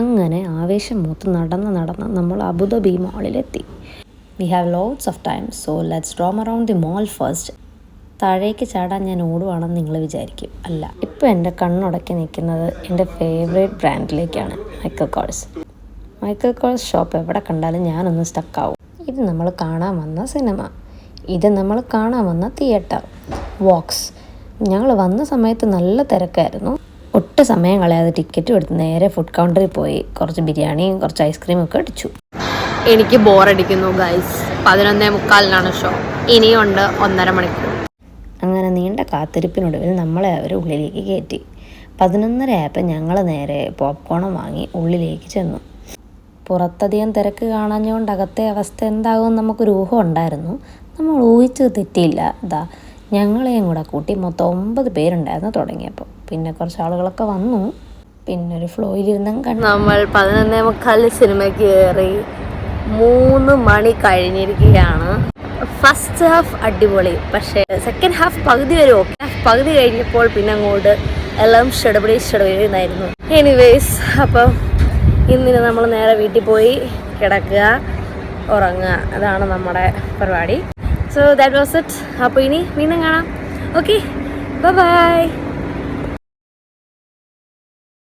അങ്ങനെ ആവേശം മൂത്ത് നടന്ന് നമ്മൾ അബുദാബി മാളിലെത്തി. We have lots of time, so let's roam around the mall first. താഴേക്ക് ചാടാൻ ഞാൻ ഓടുവാണെന്ന് നിങ്ങൾ വിചാരിക്കും. അല്ല, ഇപ്പോൾ എൻ്റെ കണ്ണുടക്കി നിൽക്കുന്നത് എൻ്റെ ഫേവറേറ്റ് ബ്രാൻഡിലേക്കാണ്, Michael Kors. Michael Kors shop എവിടെ കണ്ടാലും ഞാനൊന്ന് സ്റ്റക്കാവും. ഇത് നമ്മൾ കാണാൻ വന്ന സിനിമ, ഇത് നമ്മൾ കാണാൻ വന്ന തിയേറ്റർ, വോക്സ്. ഞങ്ങൾ വന്ന സമയത്ത് നല്ല തിരക്കായിരുന്നു. ഒട്ടും സമയം കളയാതെ ടിക്കറ്റും എടുത്ത് നേരെ ഫുഡ് കൗണ്ടറിൽ പോയി കുറച്ച് ബിരിയാണിയും കുറച്ച് ഐസ്ക്രീമും ഒക്കെ അടിച്ചു. എനിക്ക് ബോറടിക്കുന്നു ഗൈസ്. 11:45 ഷോ, ഇനിയുണ്ട് 1.5 മണിക്കൂർ. അങ്ങനെ നീണ്ട കാത്തിരിപ്പിനൊടുവിൽ നമ്മളെ അവർ ഉള്ളിലേക്ക് കയറ്റി. 11:30 ആയപ്പോൾ ഞങ്ങൾ നേരെ പോപ്കോണും വാങ്ങി ഉള്ളിലേക്ക് ചെന്നു. പുറത്തധികം തിരക്ക് കാണാഞ്ഞുകൊണ്ട് അകത്തെ അവസ്ഥ എന്താകും നമുക്കൊരു ഊഹം ഉണ്ടായിരുന്നു. നമ്മൾ ഊഹിച്ചത് തെറ്റിയില്ല. ഇതാ ഞങ്ങളെയും കൂടെ കൂട്ടി മൊത്തം 9 പേരുണ്ടായിരുന്നു തുടങ്ങിയപ്പോൾ. പിന്നെ കുറച്ച് ആളുകളൊക്കെ വന്നു. പിന്നെ ഒരു ഫ്ലോയിലിരുന്നും കണ്ടു. നമ്മൾ 11:45 സിനിമയ്ക്ക് കയറി. 3 മണി കഴിഞ്ഞിരിക്കുകയാണ്. ഫസ്റ്റ് ഹാഫ് അടിപൊളി, പക്ഷേ സെക്കൻഡ് ഹാഫ് പകുതി വരെ ഓക്കെ. പകുതി കഴിഞ്ഞപ്പോൾ പിന്നെ അങ്ങോട്ട് എല്ലാം ഷെഡബിളിന്നായിരുന്നു. എനിവേസ്, അപ്പം ഇന്നിന് നമ്മൾ നേരെ വീട്ടിൽ പോയി കിടക്കുക, ഉറങ്ങുക, അതാണ് നമ്മുടെ പരിപാടി. So that was it. അപ്പോൾ ഇനി വീണ്ടും കാണാം. Okay, bye bye.